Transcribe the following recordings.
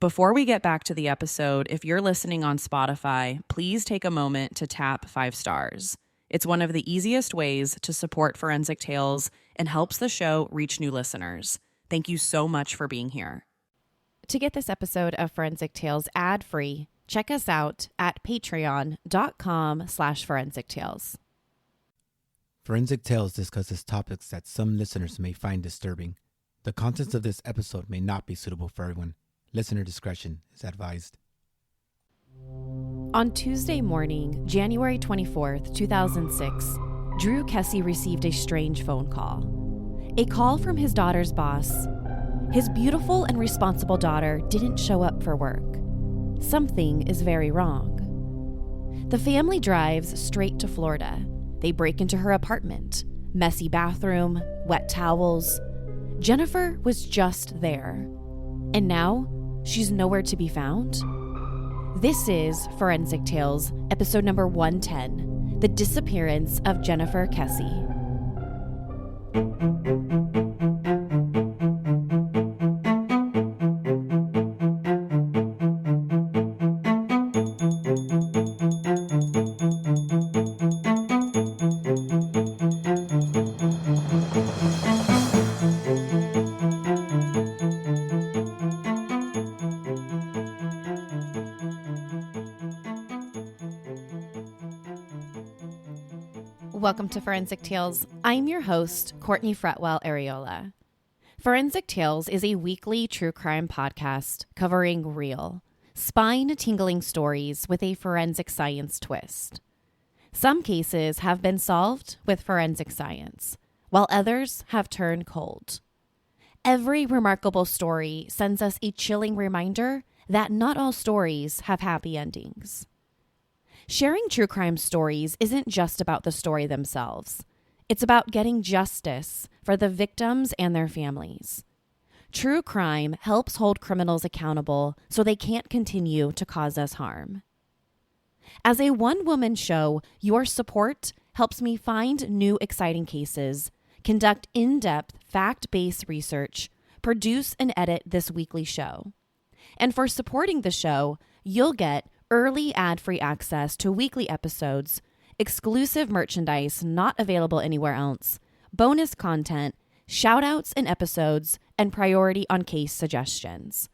Before we get back to the episode, if you're listening on Spotify, please take a moment to tap 5 stars. It's one of the easiest ways to support Forensic Tales and helps the show reach new listeners. Thank you so much for being here. To get this episode of Forensic Tales ad-free, check us out at patreon.com/Forensic Tales. Forensic Tales discusses topics that some listeners may find disturbing. The contents of this episode may not be suitable for everyone. Listener discretion is advised. On Tuesday morning, January 24th, 2006, Drew Kesse received a strange phone call. A call from his daughter's boss. His beautiful and responsible daughter didn't show up for work. Something is very wrong. The family drives straight to Florida. They break into her apartment. Messy bathroom, wet towels. Jennifer was just there. And now, she's nowhere to be found? This is Forensic Tales, episode number 110, The Disappearance of Jennifer Kesse. Welcome to Forensic Tales. I'm your host, Courtney Fretwell Areola. Forensic Tales is a weekly true crime podcast covering real, spine-tingling stories with a forensic science twist. Some cases have been solved with forensic science, while others have turned cold. Every remarkable story sends us a chilling reminder that not all stories have happy endings. Sharing true crime stories isn't just about the story themselves. It's about getting justice for the victims and their families. True crime helps hold criminals accountable so they can't continue to cause us harm. As a one-woman show, your support helps me find new exciting cases, conduct in-depth, fact-based research, produce and edit this weekly show. And for supporting the show, you'll get early ad-free access to weekly episodes, exclusive merchandise not available anywhere else, bonus content, shout-outs in episodes, and priority on case suggestions.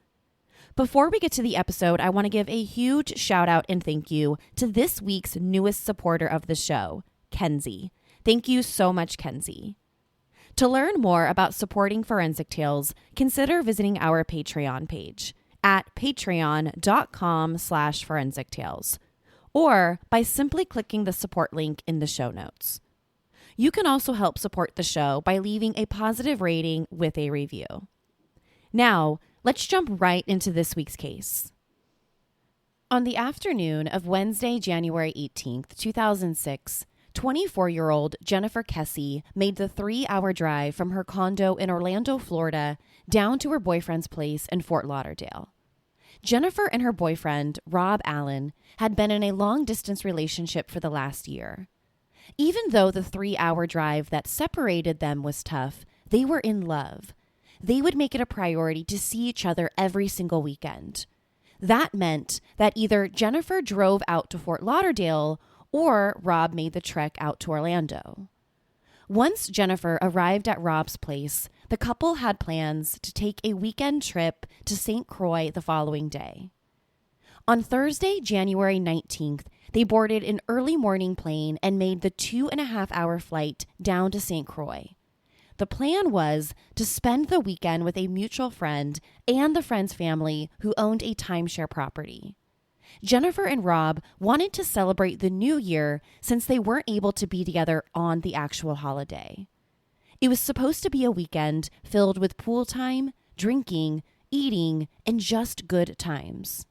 Before we get to the episode, I want to give a huge shout-out and thank you to this week's newest supporter of the show, Kenzie. Thank you so much, Kenzie. To learn more about supporting Forensic Tales, consider visiting our Patreon page at patreon.com/Forensic Tales, or by simply clicking the support link in the show notes. You can also help support the show by leaving a positive rating with a review. Now, let's jump right into this week's case. On the afternoon of Wednesday, January 18th, 2006, 24-year-old Jennifer Kesse made the 3-hour drive from her condo in Orlando, Florida, down to her boyfriend's place in Fort Lauderdale. Jennifer and her boyfriend, Rob Allen, had been in a long-distance relationship for the last year. Even though the 3-hour drive that separated them was tough, they were in love. They would make it a priority to see each other every single weekend. That meant that either Jennifer drove out to Fort Lauderdale or Rob made the trek out to Orlando. Once Jennifer arrived at Rob's place, the couple had plans to take a weekend trip to St. Croix the following day. On Thursday, January 19th, they boarded an early morning plane and made the 2.5-hour flight down to St. Croix. The plan was to spend the weekend with a mutual friend and the friend's family who owned a timeshare property. Jennifer and Rob wanted to celebrate the new year since they weren't able to be together on the actual holiday. It was supposed to be a weekend filled with pool time, drinking, eating, and just good times.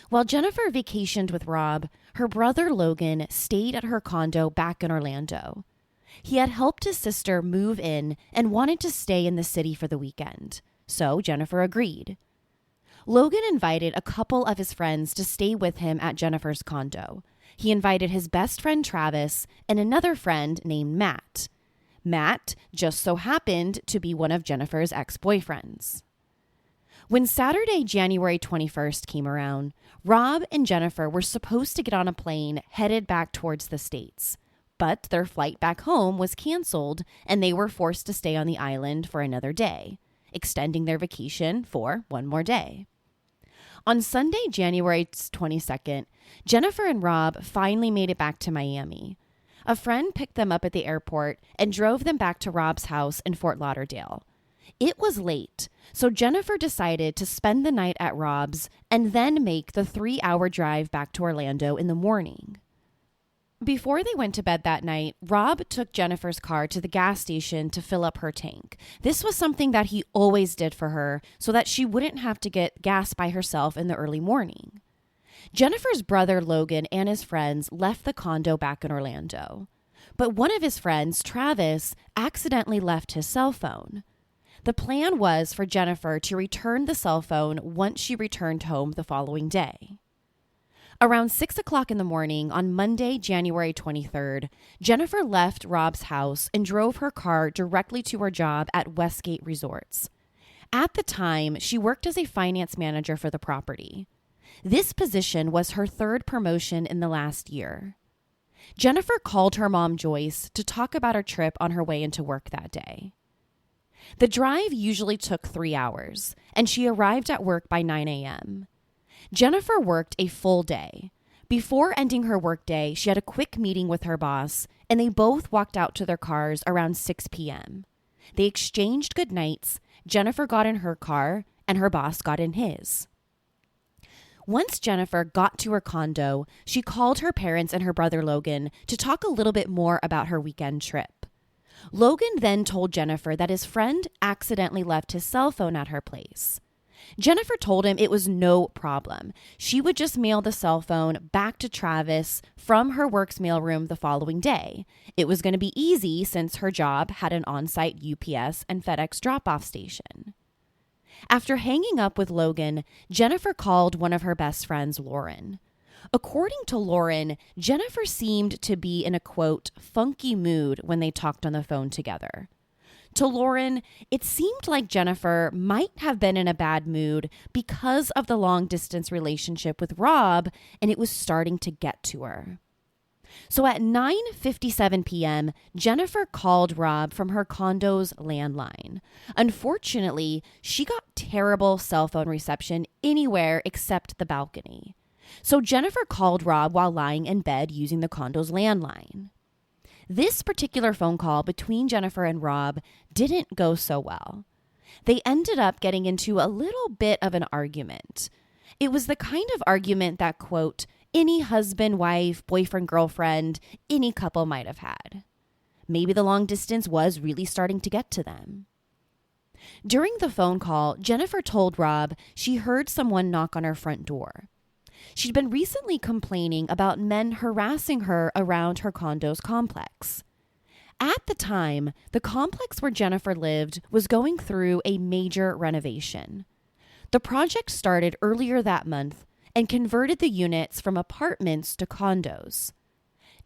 While Jennifer vacationed with Rob, her brother Logan stayed at her condo back in Orlando. He had helped his sister move in and wanted to stay in the city for the weekend, so Jennifer agreed. Logan invited a couple of his friends to stay with him at Jennifer's condo. He invited his best friend Travis and another friend named Matt. Matt just so happened to be one of Jennifer's ex-boyfriends. When Saturday, January 21st came around, Rob and Jennifer were supposed to get on a plane headed back towards the States, but their flight back home was canceled and they were forced to stay on the island for another day, extending their vacation for one more day. On Sunday, January 22nd, Jennifer and Rob finally made it back to Miami. A friend picked them up at the airport and drove them back to Rob's house in Fort Lauderdale. It was late, so Jennifer decided to spend the night at Rob's and then make the 3-hour drive back to Orlando in the morning. Before they went to bed that night, Rob took Jennifer's car to the gas station to fill up her tank. This was something that he always did for her so that she wouldn't have to get gas by herself in the early morning. Jennifer's brother Logan and his friends left the condo back in Orlando. But one of his friends, Travis, accidentally left his cell phone. The plan was for Jennifer to return the cell phone once she returned home the following day. Around 6 o'clock in the morning on Monday, January 23rd, Jennifer left Rob's house and drove her car directly to her job at Westgate Resorts. At the time, she worked as a finance manager for the property. This position was her third promotion in the last year. Jennifer called her mom, Joyce, to talk about her trip on her way into work that day. The drive usually took 3 hours, and she arrived at work by 9 a.m. Jennifer worked a full day. Before ending her workday, she had a quick meeting with her boss, and they both walked out to their cars around 6 p.m. They exchanged good nights. Jennifer got in her car, and her boss got in his. Once Jennifer got to her condo, she called her parents and her brother Logan to talk a little bit more about her weekend trip. Logan then told Jennifer that his friend accidentally left his cell phone at her place. Jennifer told him it was no problem. She would just mail the cell phone back to Travis from her work's mailroom the following day. It was going to be easy since her job had an on-site UPS and FedEx drop-off station. After hanging up with Logan, Jennifer called one of her best friends, Lauren. According to Lauren, Jennifer seemed to be in a, quote, funky mood when they talked on the phone together. To Lauren, it seemed like Jennifer might have been in a bad mood because of the long-distance relationship with Rob, and it was starting to get to her. So at 9:57 p.m., Jennifer called Rob from her condo's landline. Unfortunately, she got terrible cell phone reception anywhere except the balcony. So Jennifer called Rob while lying in bed using the condo's landline. This particular phone call between Jennifer and Rob didn't go so well. They ended up getting into a little bit of an argument. It was the kind of argument that, quote, any husband, wife, boyfriend, girlfriend, any couple might have had. Maybe the long distance was really starting to get to them. During the phone call, Jennifer told Rob she heard someone knock on her front door. She'd been recently complaining about men harassing her around her condo's complex. At the time, the complex where Jennifer lived was going through a major renovation. The project started earlier that month and converted the units from apartments to condos.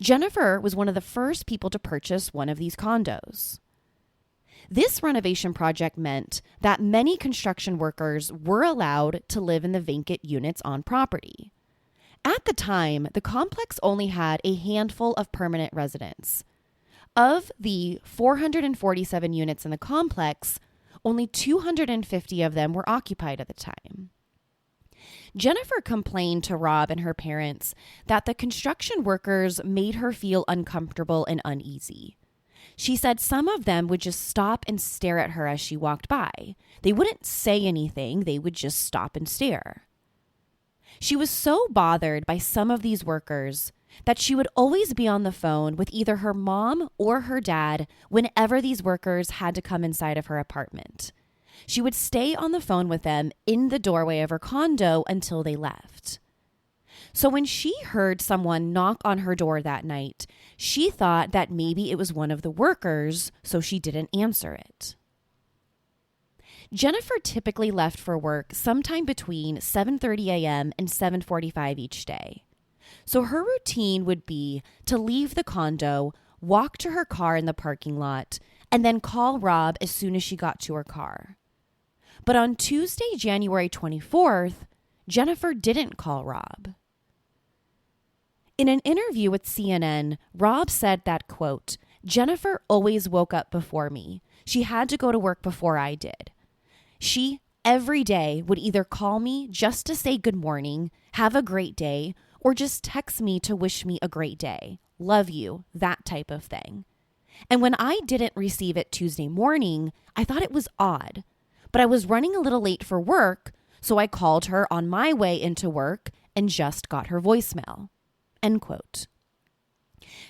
Jennifer was one of the first people to purchase one of these condos. This renovation project meant that many construction workers were allowed to live in the vacant units on property. At the time, the complex only had a handful of permanent residents. Of the 447 units in the complex, only 250 of them were occupied at the time. Jennifer complained to Rob and her parents that the construction workers made her feel uncomfortable and uneasy. She said some of them would just stop and stare at her as she walked by. They wouldn't say anything, they would just stop and stare. She was so bothered by some of these workers that she would always be on the phone with either her mom or her dad whenever these workers had to come inside of her apartment. She would stay on the phone with them in the doorway of her condo until they left. So when she heard someone knock on her door that night, she thought that maybe it was one of the workers, so she didn't answer it. Jennifer typically left for work sometime between 7:30 a.m. and 7:45 each day. So her routine would be to leave the condo, walk to her car in the parking lot, and then call Rob as soon as she got to her car. But on Tuesday, January 24th, Jennifer didn't call Rob. In an interview with CNN, Rob said that, quote, Jennifer always woke up before me. She had to go to work before I did. She, every day, would either call me just to say good morning, have a great day, or just text me to wish me a great day. Love you, that type of thing. And when I didn't receive it Tuesday morning, I thought it was odd. But I was running a little late for work, so I called her on my way into work and just got her voicemail. End quote.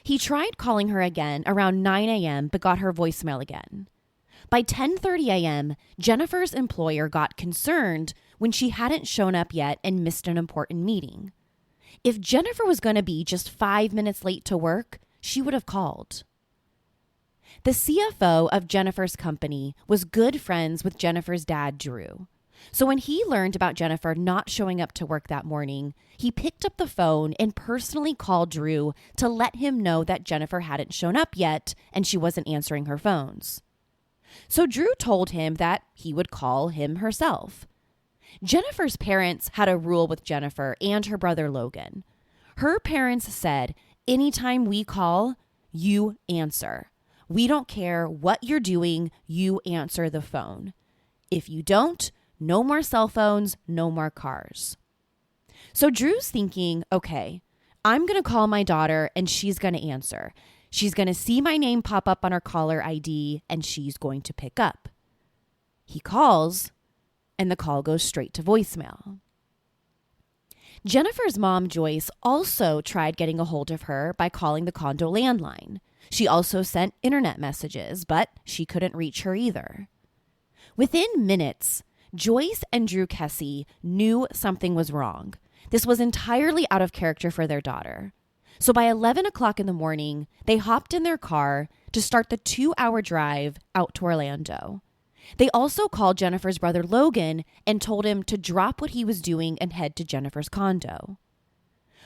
He tried calling her again around 9 a.m. but got her voicemail again. By 10:30 a.m., Jennifer's employer got concerned when she hadn't shown up yet and missed an important meeting. If Jennifer was going to be just 5 minutes late to work, she would have called. The CFO of Jennifer's company was good friends with Jennifer's dad, Drew. So when he learned about Jennifer not showing up to work that morning, he picked up the phone and personally called Drew to let him know that Jennifer hadn't shown up yet and she wasn't answering her phones. So Drew told him that he would call him herself. Jennifer's parents had a rule with Jennifer and her brother Logan. Her parents said, anytime we call, you answer. We don't care what you're doing, you answer the phone. If you don't, no more cell phones, no more cars. So Drew's thinking, okay, I'm going to call my daughter and she's going to answer. She's going to see my name pop up on her caller ID and she's going to pick up. He calls and the call goes straight to voicemail. Jennifer's mom, Joyce, also tried getting a hold of her by calling the condo landline. She also sent internet messages, but she couldn't reach her either. Within minutes, Joyce and Drew Kesse knew something was wrong. This was entirely out of character for their daughter. So by 11 o'clock in the morning, they hopped in their car to start the 2-hour drive out to Orlando. They also called Jennifer's brother Logan and told him to drop what he was doing and head to Jennifer's condo.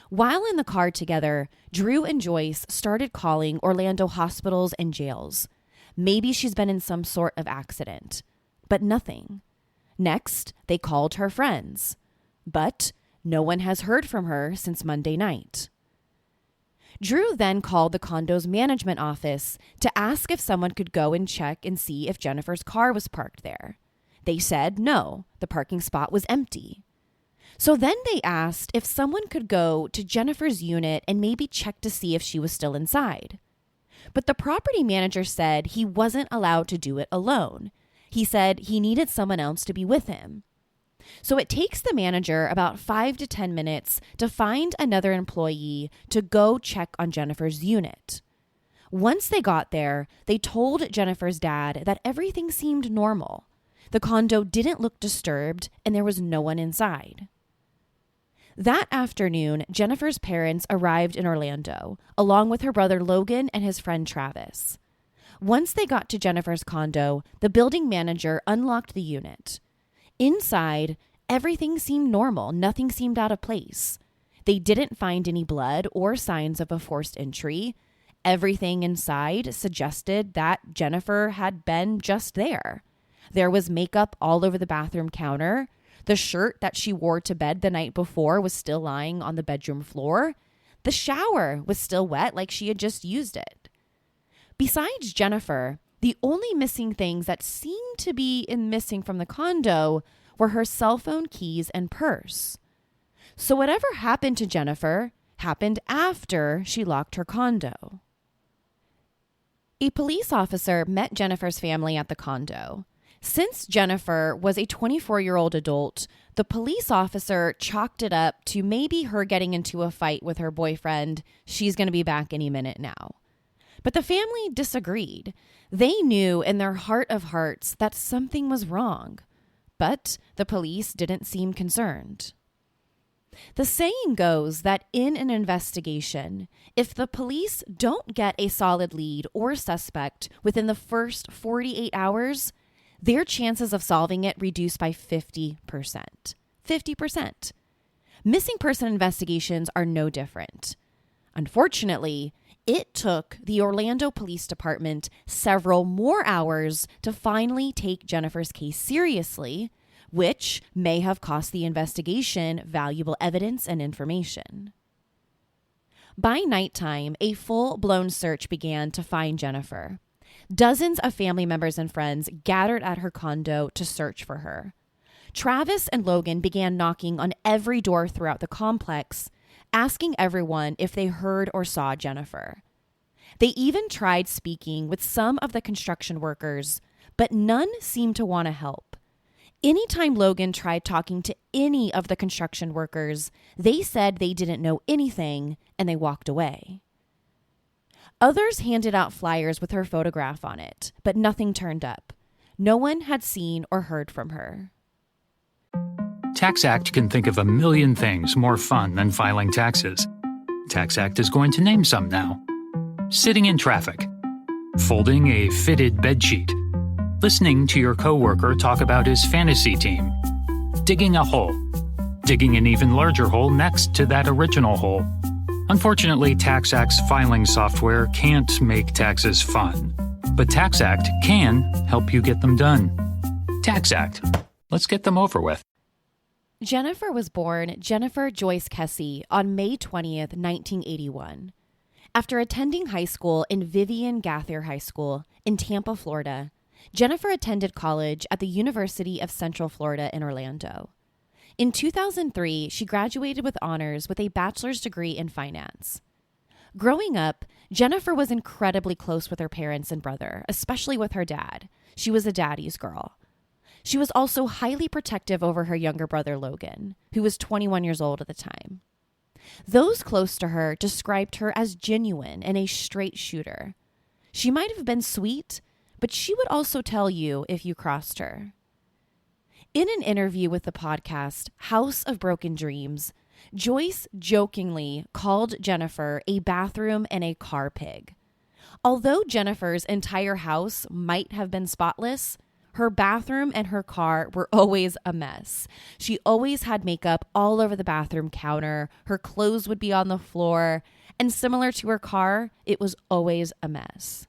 While in the car together, Drew and Joyce started calling Orlando hospitals and jails. Maybe she's been in some sort of accident, but nothing. Next, they called her friends, but no one has heard from her since Monday night. Drew then called the condo's management office to ask if someone could go and check and see if Jennifer's car was parked there. They said no, the parking spot was empty. So then they asked if someone could go to Jennifer's unit and maybe check to see if she was still inside. But the property manager said he wasn't allowed to do it alone. He said he needed someone else to be with him. So it takes the manager about 5 to 10 minutes to find another employee to go check on Jennifer's unit. Once they got there, they told Jennifer's dad that everything seemed normal. The condo didn't look disturbed and there was no one inside. That afternoon, Jennifer's parents arrived in Orlando, along with her brother Logan and his friend Travis. Once they got to Jennifer's condo, the building manager unlocked the unit. Inside, everything seemed normal. Nothing seemed out of place. They didn't find any blood or signs of a forced entry. Everything inside suggested that Jennifer had been just there. There was makeup all over the bathroom counter. The shirt that she wore to bed the night before was still lying on the bedroom floor. The shower was still wet, like she had just used it. Besides Jennifer, the only missing things that seemed to be missing from the condo were her cell phone, keys, and purse. So whatever happened to Jennifer happened after she locked her condo. A police officer met Jennifer's family at the condo. Since Jennifer was a 24-year-old adult, the police officer chalked it up to maybe her getting into a fight with her boyfriend. She's going to be back any minute now. But the family disagreed. They knew in their heart of hearts that something was wrong, but the police didn't seem concerned. The saying goes that in an investigation, if the police don't get a solid lead or suspect within the first 48 hours, their chances of solving it reduce by 50%. 50%. Missing person investigations are no different. Unfortunately, it took the Orlando Police Department several more hours to finally take Jennifer's case seriously which may have cost the investigation valuable evidence and information. By nighttime, a full-blown search began to find Jennifer. Dozens of family members and friends gathered at her condo to search for her. Travis and Logan began knocking on every door throughout the complex, asking everyone if they heard or saw Jennifer. They even tried speaking with some of the construction workers, but none seemed to want to help. Anytime Logan tried talking to any of the construction workers, they said they didn't know anything and they walked away. Others handed out flyers with her photograph on it, but nothing turned up. No one had seen or heard from her. TaxAct can think of a million things more fun than filing taxes. TaxAct is going to name some now. Sitting in traffic, folding a fitted bedsheet, listening to your coworker talk about his fantasy team, digging a hole, digging an even larger hole next to that original hole. Unfortunately, TaxAct's filing software can't make taxes fun, but TaxAct can help you get them done. TaxAct. Let's get them over with. Jennifer was born Jennifer Joyce Kesse on May 20th, 1981. After attending high school in Vivian Gaither High School in Tampa, Florida, Jennifer attended college at the University of Central Florida in Orlando. In 2003, she graduated with honors with a bachelor's degree in finance. Growing up, Jennifer was incredibly close with her parents and brother, especially with her dad. She was a daddy's girl. She was also highly protective over her younger brother, Logan, who was 21 years old at the time. Those close to her described her as genuine and a straight shooter. She might have been sweet, but she would also tell you if you crossed her. In an interview with the podcast House of Broken Dreams, Joyce jokingly called Jennifer a bathroom and a car pig. Although Jennifer's entire house might have been spotless, her bathroom and her car were always a mess. She always had makeup all over the bathroom counter. Her clothes would be on the floor. And similar to her car, it was always a mess.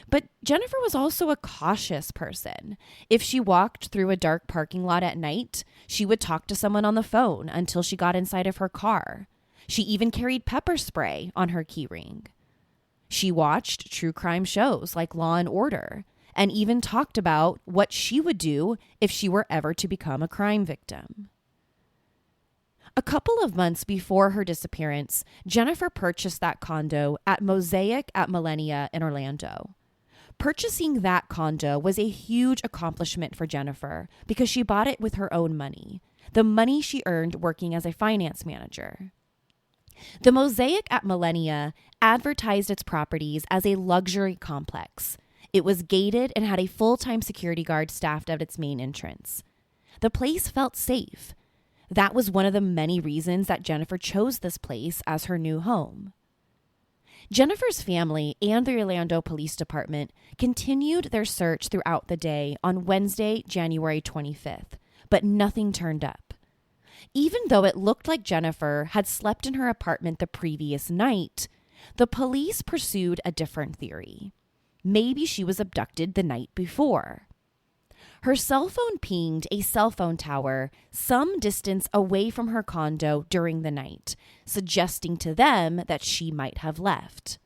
But Jennifer was also a cautious person. If she walked through a dark parking lot at night, she would talk to someone on the phone until she got inside of her car. She even carried pepper spray on her keyring. She watched true crime shows like Law and Order, and even talked about what she would do if she were ever to become a crime victim. A couple of months before her disappearance, Jennifer purchased that condo at Mosaic at Millennia in Orlando. Purchasing that condo was a huge accomplishment for Jennifer because she bought it with her own money, the money she earned working as a finance manager. The Mosaic at Millennia advertised its properties as a luxury complex. It was gated and had a full-time security guard staffed at its main entrance. The place felt safe. That was one of the many reasons that Jennifer chose this place as her new home. Jennifer's family and the Orlando Police Department continued their search throughout the day on Wednesday, January 25th, but nothing turned up. Even though it looked like Jennifer had slept in her apartment the previous night, the police pursued a different theory. Maybe she was abducted the night before. Her cell phone pinged a cell phone tower some distance away from her condo during the night, suggesting to them that she might have left.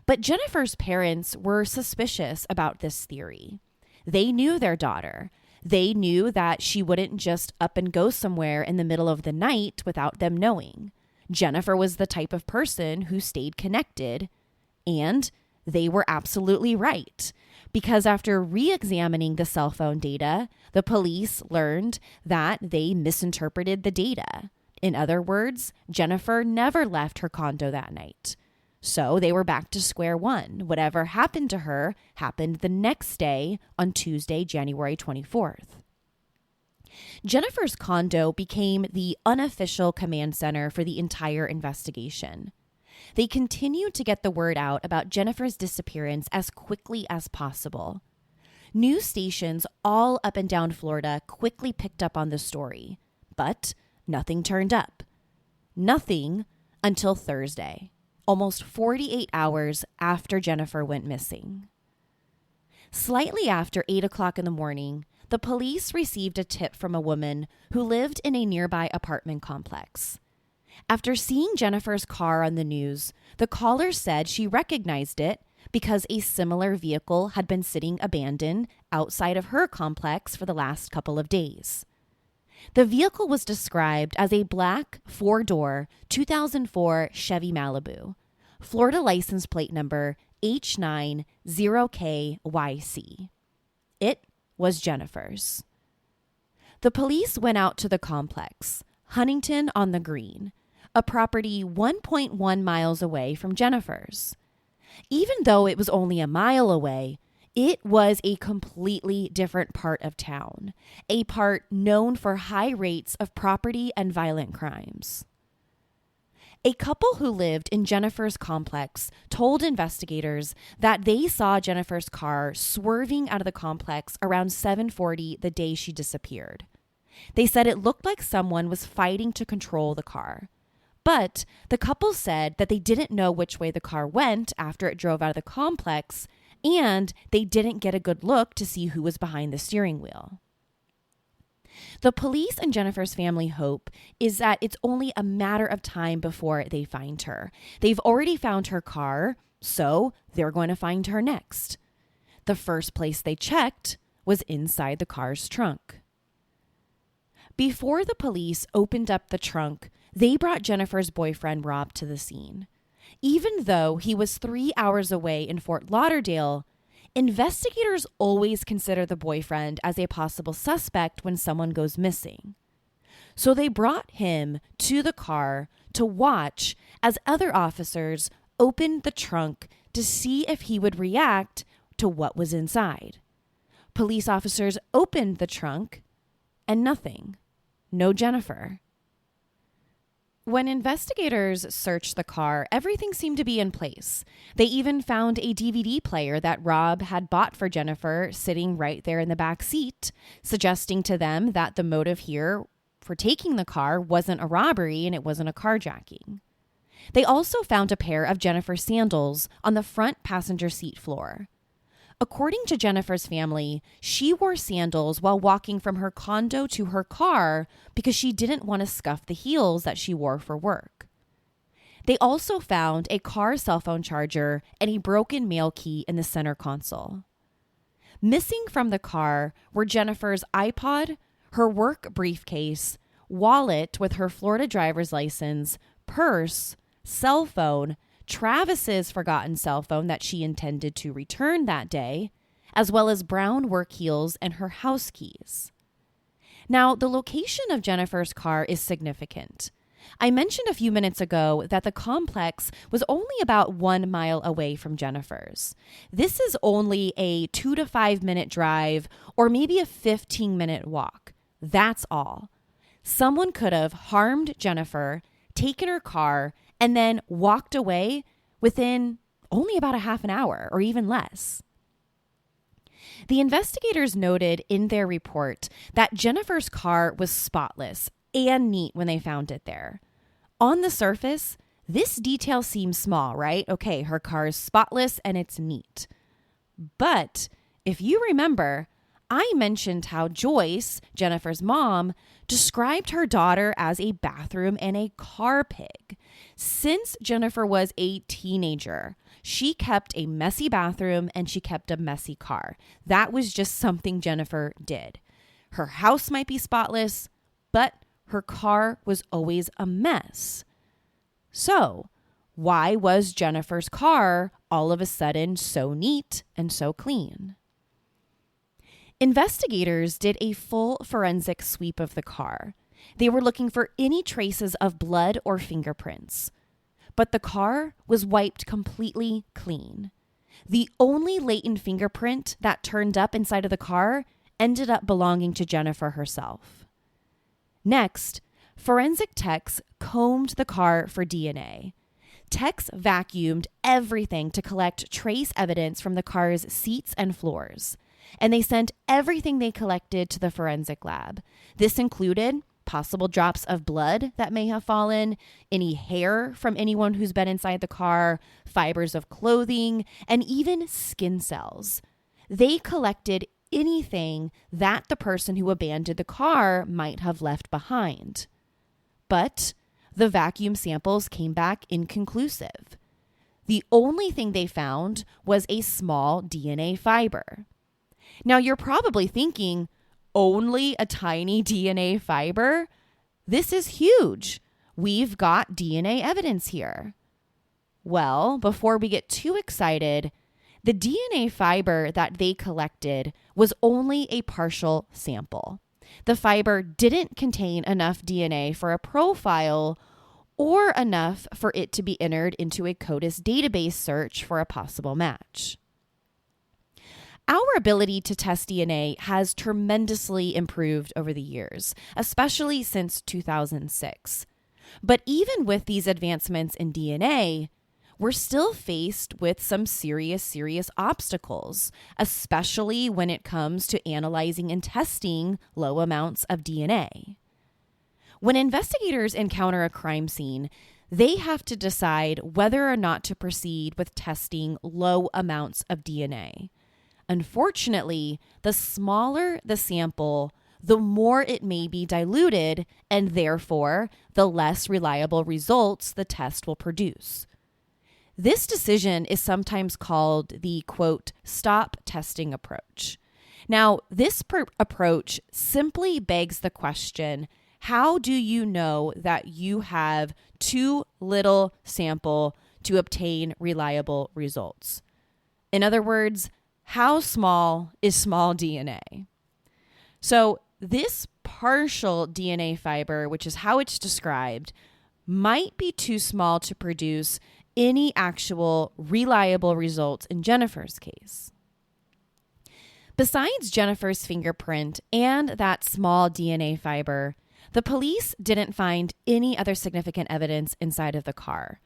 But Jennifer's parents were suspicious about this theory. They knew their daughter. They knew that she wouldn't just up and go somewhere in the middle of the night without them knowing. Jennifer was the type of person who stayed connected, and they were absolutely right, because after re-examining the cell phone data, the police learned that they misinterpreted the data. In other words, Jennifer never left her condo that night. So they were back to square one. Whatever happened to her happened the next day on Tuesday, January 24th. Jennifer's condo became the unofficial command center for the entire investigation. They continued to get the word out about Jennifer's disappearance as quickly as possible. News stations all up and down Florida quickly picked up on the story, but nothing turned up. Nothing until Thursday, almost 48 hours after Jennifer went missing. Slightly after 8 o'clock in the morning, the police received a tip from a woman who lived in a nearby apartment complex. After seeing Jennifer's car on the news, the caller said she recognized it because a similar vehicle had been sitting abandoned outside of her complex for the last couple of days. The vehicle was described as a black 4-door 2004 Chevy Malibu, Florida license plate number H90KYC. It was Jennifer's. The police went out to the complex, Huntington on the Green, a property 1.1 miles away from Jennifer's. Even though it was only a mile away, it was a completely different part of town, a part known for high rates of property and violent crimes. A couple who lived in Jennifer's complex told investigators that they saw Jennifer's car swerving out of the complex around 7:40 the day she disappeared. They said it looked like someone was fighting to control the car. But the couple said that they didn't know which way the car went after it drove out of the complex, and they didn't get a good look to see who was behind the steering wheel. The police and Jennifer's family hope is that it's only a matter of time before they find her. They've already found her car, so they're going to find her next. The first place they checked was inside the car's trunk. Before the police opened up the trunk, they brought Jennifer's boyfriend, Rob, to the scene. Even though he was 3 hours away in Fort Lauderdale, investigators always consider the boyfriend as a possible suspect when someone goes missing. So they brought him to the car to watch as other officers opened the trunk to see if he would react to what was inside. Police officers opened the trunk and nothing. No Jennifer. When investigators searched the car, everything seemed to be in place. They even found a DVD player that Rob had bought for Jennifer sitting right there in the back seat, suggesting to them that the motive here for taking the car wasn't a robbery and it wasn't a carjacking. They also found a pair of Jennifer's sandals on the front passenger seat floor. According to Jennifer's family, she wore sandals while walking from her condo to her car because she didn't want to scuff the heels that she wore for work. They also found a car cell phone charger and a broken mail key in the center console. Missing from the car were Jennifer's iPod, her work briefcase, wallet with her Florida driver's license, purse, cell phone, Travis's forgotten cell phone that she intended to return that day, as well as brown work heels and her house keys. Now, the location of Jennifer's car is significant. I mentioned a few minutes ago that the complex was only about 1 mile away from Jennifer's. This is only a 2 to 5 minute drive or maybe a 15-minute walk. That's all. Someone could have harmed Jennifer, taken her car, and then walked away within only about a half an hour or even less. The investigators noted in their report that Jennifer's car was spotless and neat when they found it there. On the surface, this detail seems small, right? Okay, her car is spotless and it's neat. But if you remember, I mentioned how Joyce, Jennifer's mom, described her daughter as a bathroom and a car pig. Since Jennifer was a teenager, she kept a messy bathroom and she kept a messy car. That was just something Jennifer did. Her house might be spotless, but her car was always a mess. So, why was Jennifer's car all of a sudden so neat and so clean? Investigators did a full forensic sweep of the car. They were looking for any traces of blood or fingerprints. But the car was wiped completely clean. The only latent fingerprint that turned up inside of the car ended up belonging to Jennifer herself. Next, forensic techs combed the car for DNA. Techs vacuumed everything to collect trace evidence from the car's seats and floors. And they sent everything they collected to the forensic lab. This included possible drops of blood that may have fallen, any hair from anyone who's been inside the car, fibers of clothing, and even skin cells. They collected anything that the person who abandoned the car might have left behind. But the vacuum samples came back inconclusive. The only thing they found was a small DNA fiber. Now, you're probably thinking, only a tiny DNA fiber? This is huge. We've got DNA evidence here. Well, before we get too excited, the DNA fiber that they collected was only a partial sample. The fiber didn't contain enough DNA for a profile or enough for it to be entered into a CODIS database search for a possible match. Our ability to test DNA has tremendously improved over the years, especially since 2006. But even with these advancements in DNA, we're still faced with some serious obstacles, especially when it comes to analyzing and testing low amounts of DNA. When investigators encounter a crime scene, they have to decide whether or not to proceed with testing low amounts of DNA. Unfortunately, the smaller the sample, the more it may be diluted, and therefore, the less reliable results the test will produce. This decision is sometimes called the, quote, stop testing approach. Now, this approach simply begs the question, how do you know that you have too little sample to obtain reliable results? In other words, how small is small DNA? So this partial DNA fiber, which is how it's described, might be too small to produce any actual reliable results in Jennifer's case. Besides Jennifer's fingerprint and that small DNA fiber, the police didn't find any other significant evidence inside of the car.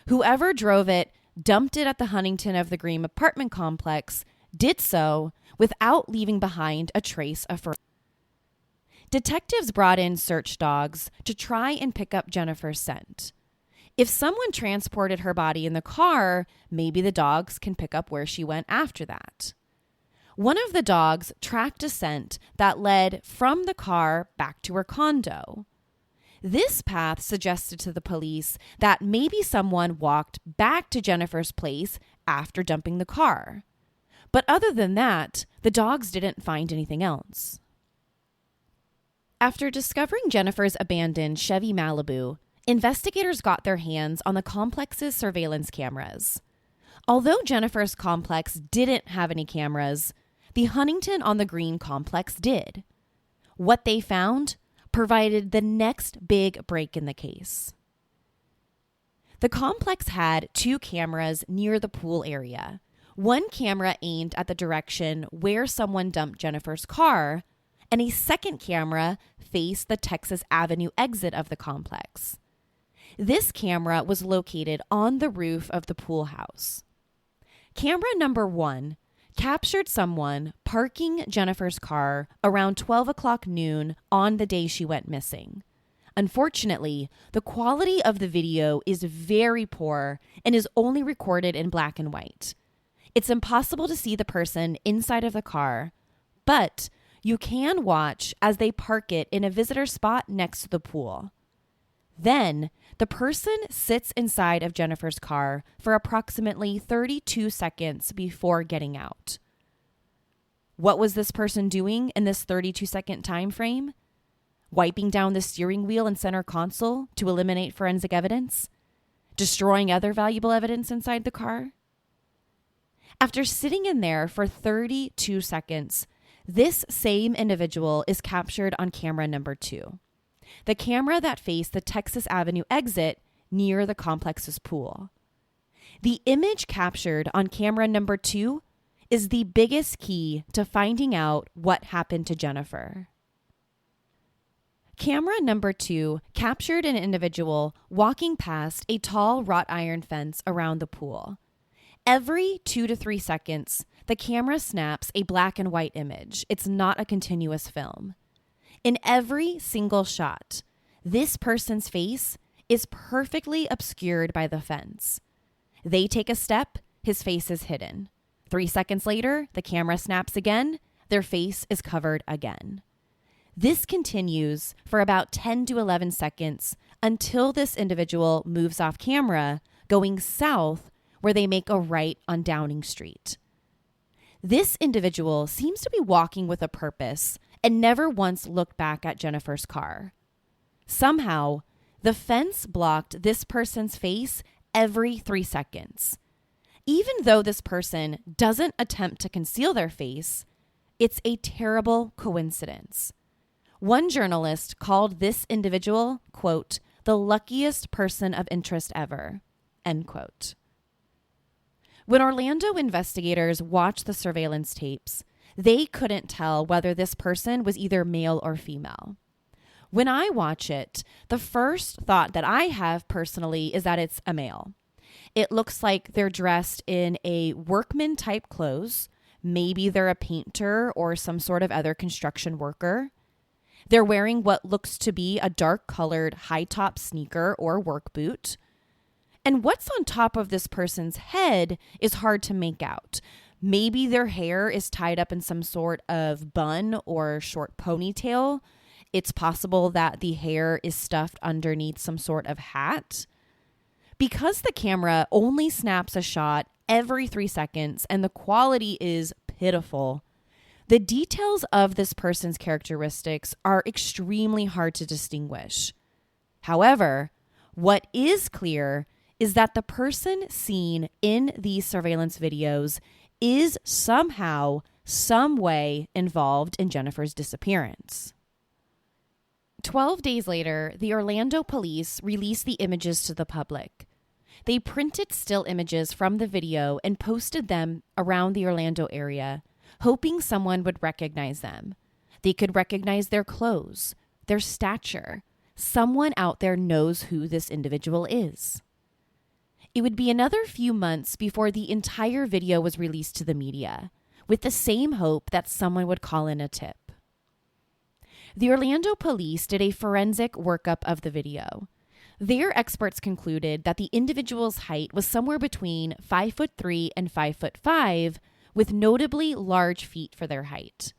Whoever drove it dumped it at the Huntington of the Green apartment complex, did so without leaving behind a trace of her. Detectives brought in search dogs to try and pick up Jennifer's scent. If someone transported her body in the car, maybe the dogs can pick up where she went after that. One of the dogs tracked a scent that led from the car back to her condo. This path suggested to the police that maybe someone walked back to Jennifer's place after dumping the car. But other than that, the dogs didn't find anything else. After discovering Jennifer's abandoned Chevy Malibu, investigators got their hands on the complex's surveillance cameras. Although Jennifer's complex didn't have any cameras, the Huntington on the Green complex did. What they found provided the next big break in the case. The complex had 2 cameras near the pool area. One camera aimed at the direction where someone dumped Jennifer's car, and a second camera faced the Texas Avenue exit of the complex. This camera was located on the roof of the pool house. Camera number 1 captured someone parking Jennifer's car around 12 o'clock noon on the day she went missing. Unfortunately, the quality of the video is very poor and is only recorded in black and white. It's impossible to see the person inside of the car, but you can watch as they park it in a visitor spot next to the pool. Then, the person sits inside of Jennifer's car for approximately 32 seconds before getting out. What was this person doing in this 32-second time frame? Wiping down the steering wheel and center console to eliminate forensic evidence? Destroying other valuable evidence inside the car? After sitting in there for 32 seconds, this same individual is captured on camera number 2. The camera that faced the Texas Avenue exit near the complex's pool. The image captured on camera number 2 is the biggest key to finding out what happened to Jennifer. Camera number 2 captured an individual walking past a tall wrought iron fence around the pool. Every 2 to 3 seconds, the camera snaps a black and white image. It's not a continuous film. In every single shot, this person's face is perfectly obscured by the fence. They take a step, his face is hidden. 3 seconds later, the camera snaps again, their face is covered again. This continues for about 10 to 11 seconds until this individual moves off camera, going south where they make a right on Downing Street. This individual seems to be walking with a purpose and never once looked back at Jennifer's car. Somehow, the fence blocked this person's face every 3 seconds. Even though this person doesn't attempt to conceal their face, it's a terrible coincidence. One journalist called this individual, quote, the luckiest person of interest ever, end quote. When Orlando investigators watched the surveillance tapes, they couldn't tell whether this person was either male or female. When I watch it, the first thought that I have personally is that it's a male. It looks like they're dressed in a workman type clothes. Maybe they're a painter or some sort of other construction worker. They're wearing what looks to be a dark colored high top sneaker or work boot. And what's on top of this person's head is hard to make out. Maybe their hair is tied up in some sort of bun or short ponytail. It's possible that the hair is stuffed underneath some sort of hat. Because the camera only snaps a shot every 3 seconds and the quality is pitiful, the details of this person's characteristics are extremely hard to distinguish. However, what is clear is that the person seen in these surveillance videos is somehow, some way involved in Jennifer's disappearance. 12 days later, the Orlando police released the images to the public. They printed still images from the video and posted them around the Orlando area, hoping someone would recognize them. They could recognize their clothes, their stature. Someone out there knows who this individual is. It would be another few months before the entire video was released to the media, with the same hope that someone would call in a tip. The Orlando police did a forensic workup of the video. Their experts concluded that the individual's height was somewhere between 5'3" and 5'5", with notably large feet for their height.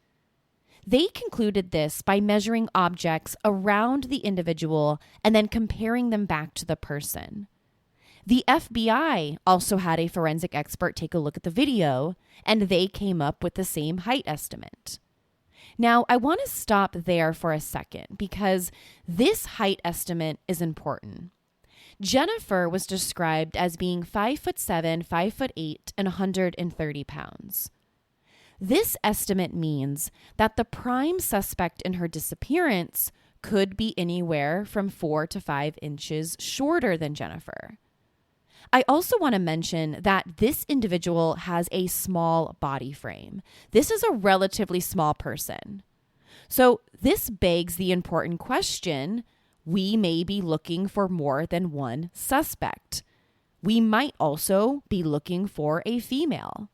They concluded this by measuring objects around the individual and then comparing them back to the person. The FBI also had a forensic expert take a look at the video, and they came up with the same height estimate. Now, I want to stop there for a second because this height estimate is important. Jennifer was described as being 5'7", 5'8", and 130 pounds. This estimate means that the prime suspect in her disappearance could be anywhere from 4 to 5 inches shorter than Jennifer. I also want to mention that this individual has a small body frame. This is a relatively small person. So this begs the important question: we may be looking for more than one suspect. We might also be looking for a female.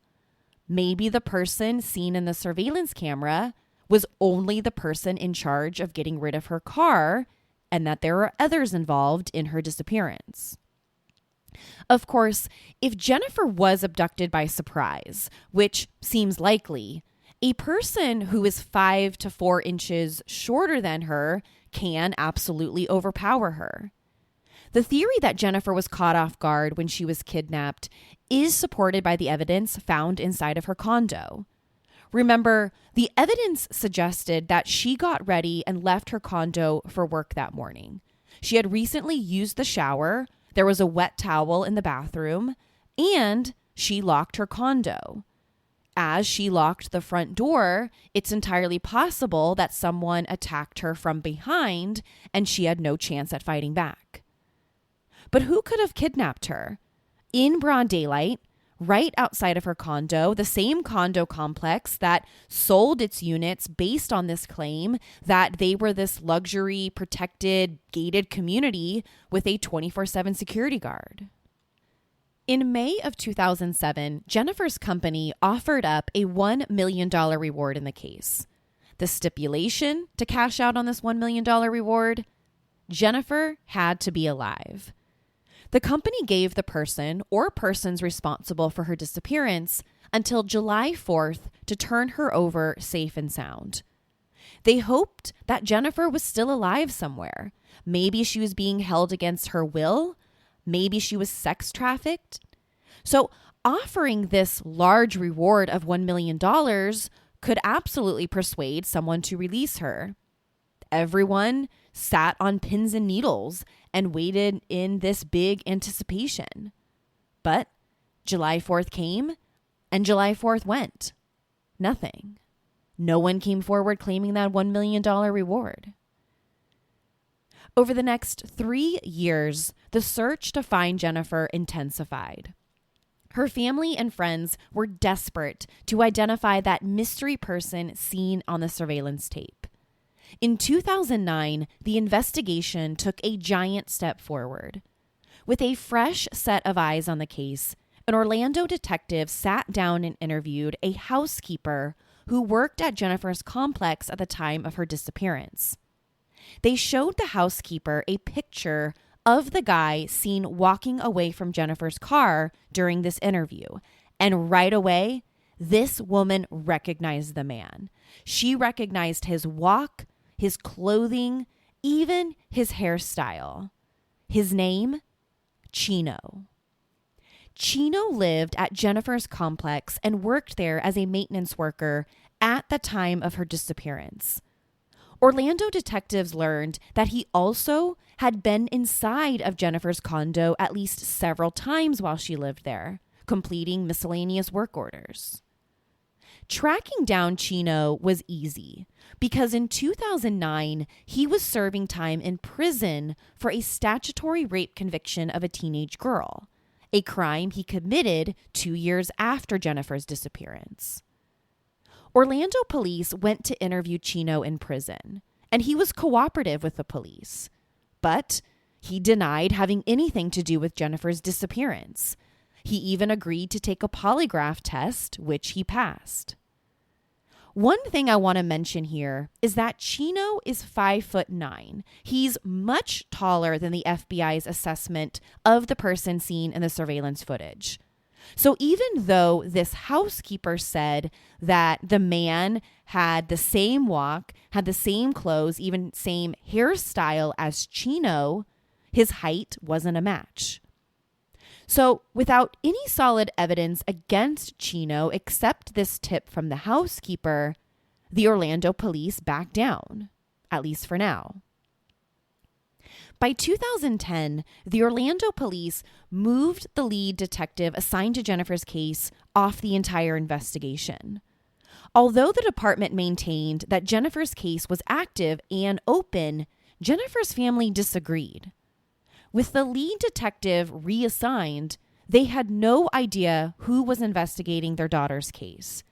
Maybe the person seen in the surveillance camera was only the person in charge of getting rid of her car, and that there are others involved in her disappearance. Of course, if Jennifer was abducted by surprise, which seems likely, a person who is 5 to 4 inches shorter than her can absolutely overpower her. The theory that Jennifer was caught off guard when she was kidnapped is supported by the evidence found inside of her condo. Remember, the evidence suggested that she got ready and left her condo for work that morning. She had recently used the shower, there was a wet towel in the bathroom, and she locked her condo. As she locked the front door, it's entirely possible that someone attacked her from behind and she had no chance at fighting back. But who could have kidnapped her? In broad daylight, right outside of her condo, the same condo complex that sold its units based on this claim that they were this luxury, protected, gated community with a 24/7 security guard. In May of 2007, Jennifer's company offered up a $1 million reward in the case. The stipulation to cash out on this $1 million reward: Jennifer had to be alive. The company gave the person or persons responsible for her disappearance until July 4th to turn her over safe and sound. They hoped that Jennifer was still alive somewhere. Maybe she was being held against her will. Maybe she was sex trafficked. So offering this large reward of $1 million could absolutely persuade someone to release her. Everyone sat on pins and needles and waited in this big anticipation. But July 4th came and July 4th went. Nothing. No one came forward claiming that $1 million reward. Over the next 3 years, the search to find Jennifer intensified. Her family and friends were desperate to identify that mystery person seen on the surveillance tape. In 2009, the investigation took a giant step forward. With a fresh set of eyes on the case, an Orlando detective sat down and interviewed a housekeeper who worked at Jennifer's complex at the time of her disappearance. They showed the housekeeper a picture of the guy seen walking away from Jennifer's car during this interview. And right away, this woman recognized the man. She recognized his walk, his clothing, even his hairstyle. His name? Chino. Chino lived at Jennifer's complex and worked there as a maintenance worker at the time of her disappearance. Orlando detectives learned that he also had been inside of Jennifer's condo at least several times while she lived there, completing miscellaneous work orders. Tracking down Chino was easy because in 2009, he was serving time in prison for a statutory rape conviction of a teenage girl, a crime he committed 2 years after Jennifer's disappearance. Orlando police went to interview Chino in prison, and he was cooperative with the police. But he denied having anything to do with Jennifer's disappearance. He even agreed to take a polygraph test, which he passed. One thing I want to mention here is that Chino is 5'9". He's much taller than the FBI's assessment of the person seen in the surveillance footage. So even though this housekeeper said that the man had the same walk, had the same clothes, even same hairstyle as Chino, his height wasn't a match. So without any solid evidence against Chino except this tip from the housekeeper, the Orlando police backed down, at least for now. By 2010, the Orlando police moved the lead detective assigned to Jennifer's case off the entire investigation. Although the department maintained that Jennifer's case was active and open, Jennifer's family disagreed. With the lead detective reassigned, they had no idea who was investigating their daughter's case.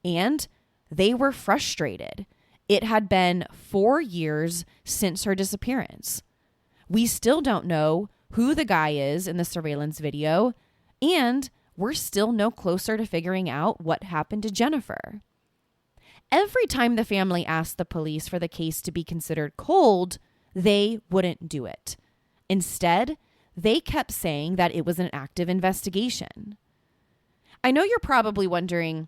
And they were frustrated. It had been 4 years since her disappearance. We still don't know who the guy is in the surveillance video, and we're still no closer to figuring out what happened to Jennifer. Every time the family asked the police for the case to be considered cold, they wouldn't do it. Instead, they kept saying that it was an active investigation. I know you're probably wondering,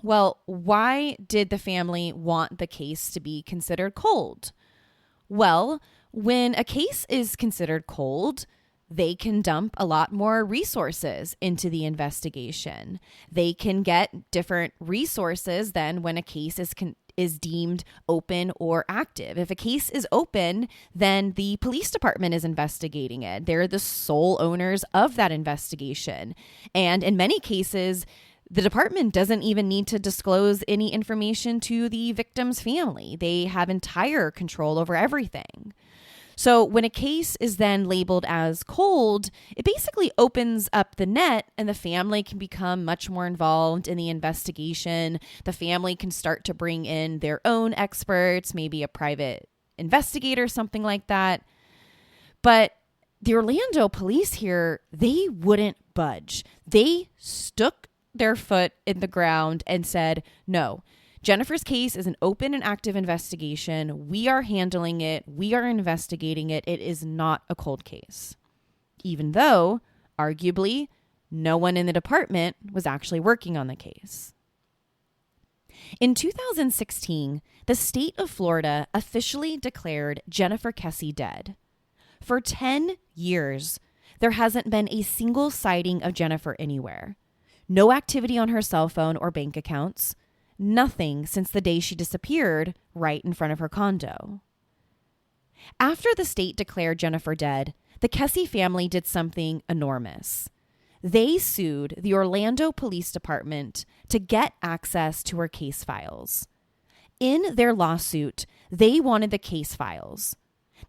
well, why did the family want the case to be considered cold? Well, when a case is considered cold, they can dump a lot more resources into the investigation. They can get different resources than when a case is deemed open or active. If a case is open, then the police department is investigating it. They're the sole owners of that investigation. And in many cases, the department doesn't even need to disclose any information to the victim's family. They have entire control over everything. So when a case is then labeled as cold, it basically opens up the net and the family can become much more involved in the investigation. The family can start to bring in their own experts, maybe a private investigator, something like that. But the Orlando police here, they wouldn't budge. They stuck their foot in the ground and said, no, Jennifer's case is an open and active investigation. We are handling it. We are investigating it. It is not a cold case. even though, arguably, no one in the department was actually working on the case. In 2016, the state of Florida officially declared Jennifer Kesse dead. For 10 years, there hasn't been a single sighting of Jennifer anywhere. No activity on her cell phone or bank accounts. Nothing since the day she disappeared right in front of her condo. After the state declared Jennifer dead, the Kesse family did something enormous. They sued the Orlando Police Department to get access to her case files. In their lawsuit, they wanted the case files.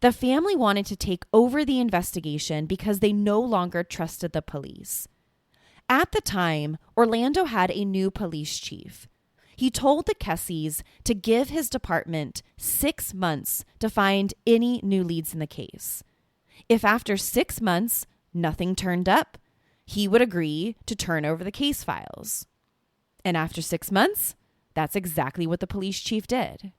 The family wanted to take over the investigation because they no longer trusted the police. At the time, Orlando had a new police chief. He told the Kesses to give his department 6 months to find any new leads in the case. If after 6 months nothing turned up, he would agree to turn over the case files. And after 6 months, that's exactly what the police chief did.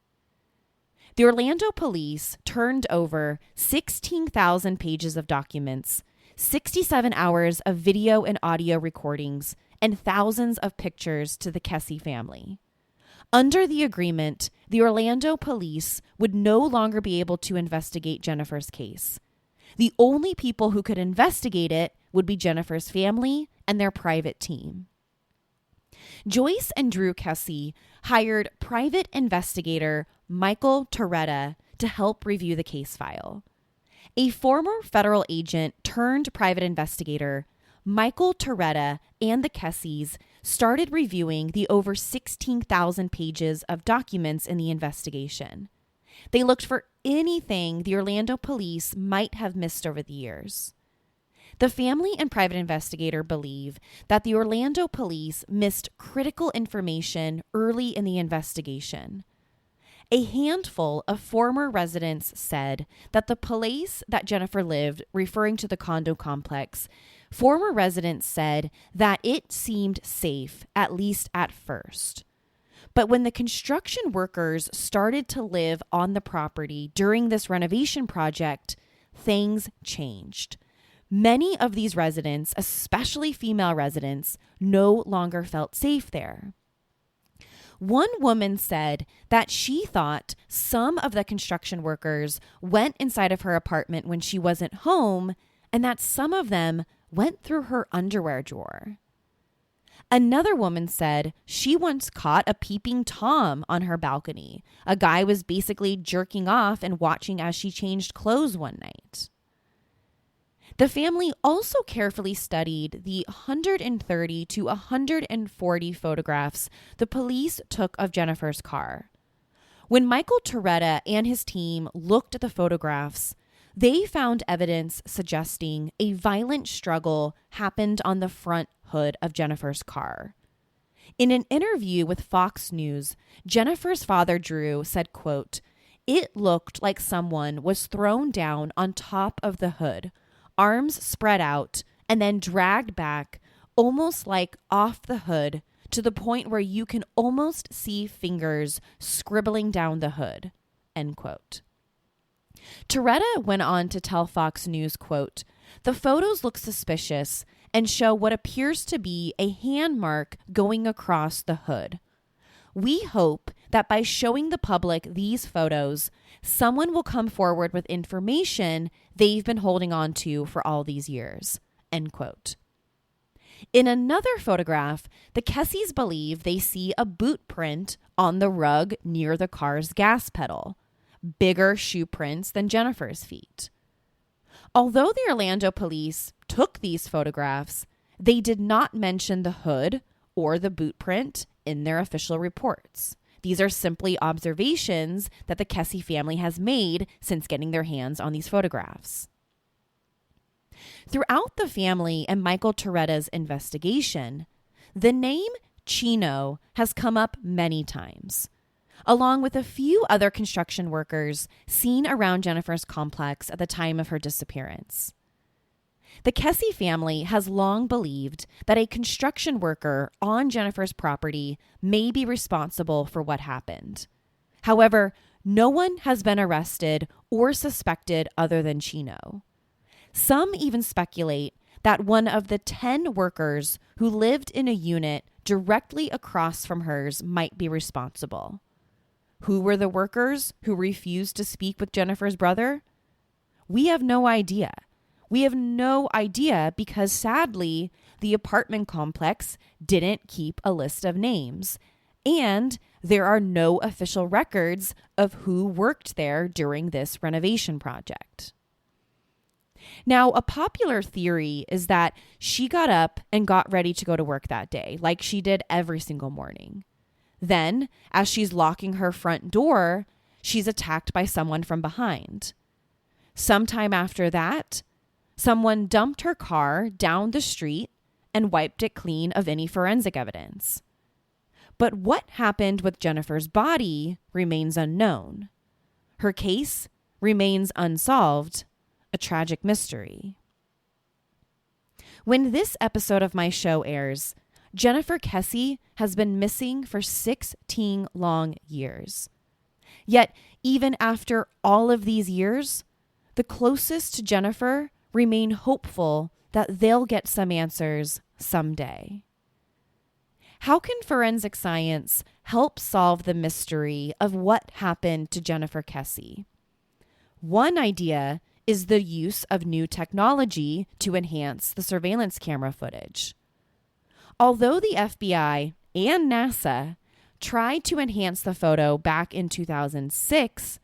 The Orlando police turned over 16,000 pages of documents, 67 hours of video and audio recordings, and thousands of pictures to the Kesse family. Under the agreement, the Orlando police would no longer be able to investigate Jennifer's case. The only people who could investigate it would be Jennifer's family and their private team. Joyce and Drew Kesse hired private investigator Michael Toretta to help review the case file. A former federal agent turned private investigator, Michael Toretta and the Kesses started reviewing the over 16,000 pages of documents in the investigation. They looked for anything the Orlando police might have missed over the years. The family and private investigator believe that the Orlando police missed critical information early in the investigation. A handful of former residents said that the place that Jennifer lived, referring to the condo complex, former residents said that it seemed safe, at least at first. But when the construction workers started to live on the property during this renovation project, things changed. Many of these residents, especially female residents, no longer felt safe there. One woman said that she thought some of the construction workers went inside of her apartment when she wasn't home, and that some of them went through her underwear drawer. Another woman said she once caught a peeping Tom on her balcony. A guy was basically jerking off and watching as she changed clothes one night. The family also carefully studied the 130 to 140 photographs the police took of Jennifer's car. When Michael Toretta and his team looked at the photographs, they found evidence suggesting a violent struggle happened on the front hood of Jennifer's car. In an interview with Fox News, Jennifer's father, Drew, said, quote, "It looked like someone was thrown down on top of the hood, arms spread out, and then dragged back, almost like off the hood, to the point where you can almost see fingers scribbling down the hood," end quote. Toretta went on to tell Fox News, quote, "The photos look suspicious and show what appears to be a hand mark going across the hood. We hope that by showing the public these photos, someone will come forward with information they've been holding on to for all these years," end quote. In another photograph, the Kesses believe they see a boot print on the rug near the car's gas pedal, bigger shoe prints than Jennifer's feet. Although the Orlando police took these photographs, they did not mention the hood or the boot print in their official reports. These are simply observations that the Kesse family has made since getting their hands on these photographs. Throughout the family and Michael Toretta's investigation, the name Chino has come up many times, along with a few other construction workers seen around Jennifer's complex at the time of her disappearance. The Kesse family has long believed that a construction worker on Jennifer's property may be responsible for what happened. However, no one has been arrested or suspected other than Chino. Some even speculate that one of the 10 workers who lived in a unit directly across from hers might be responsible. Who were the workers who refused to speak with Jennifer's brother? We have no idea. We have no idea because sadly, the apartment complex didn't keep a list of names, and there are no official records of who worked there during this renovation project. Now, a popular theory is that she got up and got ready to go to work that day, like she did every single morning. Then, as she's locking her front door, she's attacked by someone from behind. Sometime after that, someone dumped her car down the street and wiped it clean of any forensic evidence. But what happened with Jennifer's body remains unknown. Her case remains unsolved, a tragic mystery. When this episode of my show airs, Jennifer Kesse has been missing for 16 long years. Yet, even after all of these years, the closest to Jennifer remain hopeful that they'll get some answers someday. How can forensic science help solve the mystery of what happened to Jennifer Kesse? One idea is the use of new technology to enhance the surveillance camera footage. Although the FBI and NASA tried to enhance the photo back in 2006,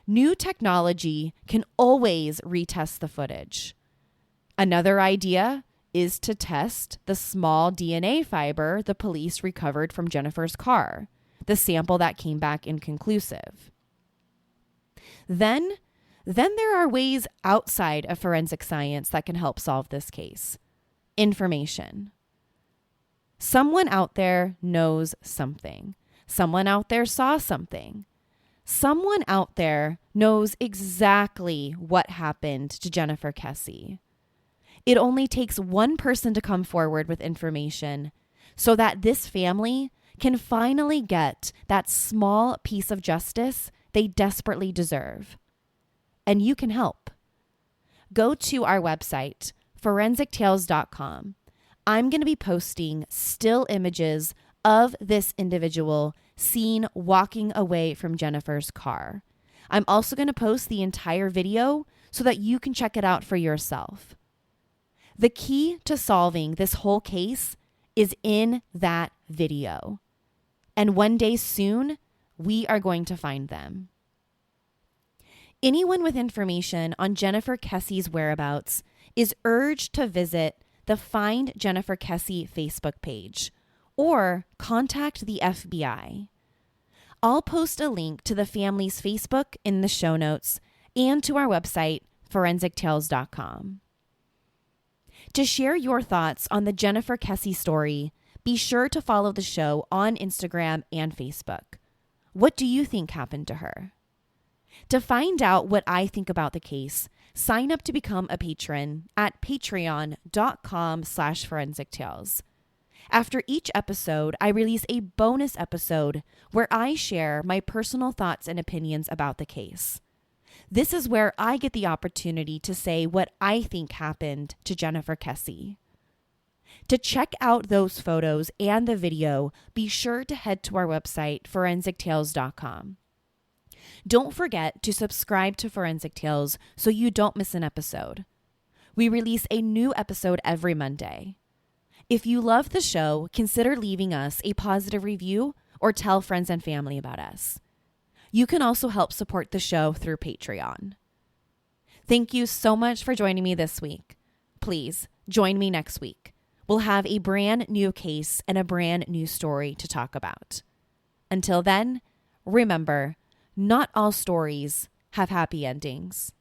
new technology can always retest the footage. Another idea is to test the small DNA fiber the police recovered from Jennifer's car, the sample that came back inconclusive. Then there are ways outside of forensic science that can help solve this case. Information. Someone out there knows something. Someone out there saw something. Someone out there knows exactly what happened to Jennifer Kesse. It only takes one person to come forward with information so that this family can finally get that small piece of justice they desperately deserve. And you can help. Go to our website, forensictales.com. I'm going to be posting still images of this individual seen walking away from Jennifer's car. I'm also going to post the entire video so that you can check it out for yourself. The key to solving this whole case is in that video. And one day soon, we are going to find them. Anyone with information on Jennifer Kesse's whereabouts is urged to visit the Find Jennifer Kesse Facebook page or contact the FBI. I'll post a link to the family's Facebook in the show notes and to our website, forensictales.com. To share your thoughts on the Jennifer Kesse story, be sure to follow the show on Instagram and Facebook. What do you think happened to her? To find out what I think about the case, sign up to become a patron at patreon.com/forensictales. After each episode, I release a bonus episode where I share my personal thoughts and opinions about the case. This is where I get the opportunity to say what I think happened to Jennifer Kesse. To check out those photos and the video, be sure to head to our website, forensictales.com. Don't forget to subscribe to Forensic Tales so you don't miss an episode. We release a new episode every Monday. If you love the show, consider leaving us a positive review or tell friends and family about us. You can also help support the show through Patreon. Thank you so much for joining me this week. Please join me next week. We'll have a brand new case and a brand new story to talk about. Until then, remember, not all stories have happy endings.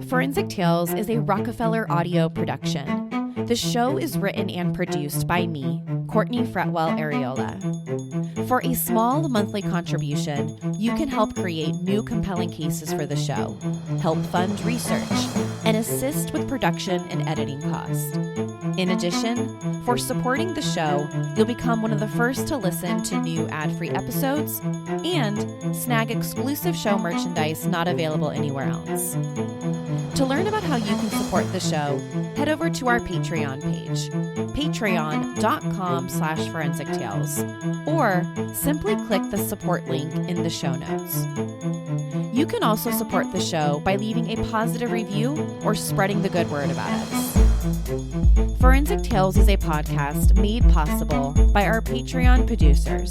Forensic Tales is a Rockefeller audio production. The show is written and produced by me, Courtney Fretwell Areola. For a small monthly contribution, you can help create new compelling cases for the show, help fund research, and assist with production and editing costs. In addition, for supporting the show, you'll become one of the first to listen to new ad-free episodes and snag exclusive show merchandise not available anywhere else. To learn about how you can support the show, head over to our Patreon page, patreon.com/forensictales, or simply click the support link in the show notes. You can also support the show by leaving a positive review or spreading the good word about us. Forensic Tales is a podcast made possible by our Patreon producers,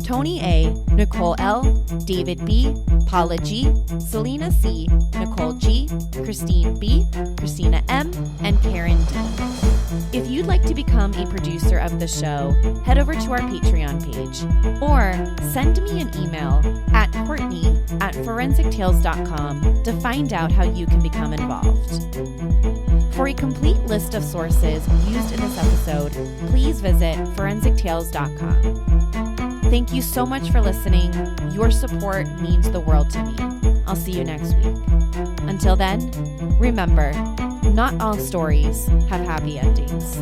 Tony A., Nicole L., David B., Paula G., Selena C., Nicole G., Christine B., Christina M., and Karen D. If you'd like to become a producer of the show, head over to our Patreon page or send me an email at Courtney@forensictales.com to find out how you can become involved. For a complete list of sources used in this episode, please visit forensictales.com. Thank you so much for listening. Your support means the world to me. I'll see you next week. Until then, remember, not all stories have happy endings.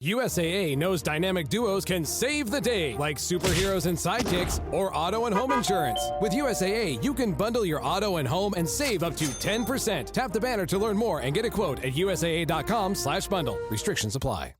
USAA knows dynamic duos can save the day, like superheroes and sidekicks or auto and home insurance. With USAA, you can bundle your auto and home and save up to 10%. Tap the banner to learn more and get a quote at USAA.com/bundle. Restrictions apply.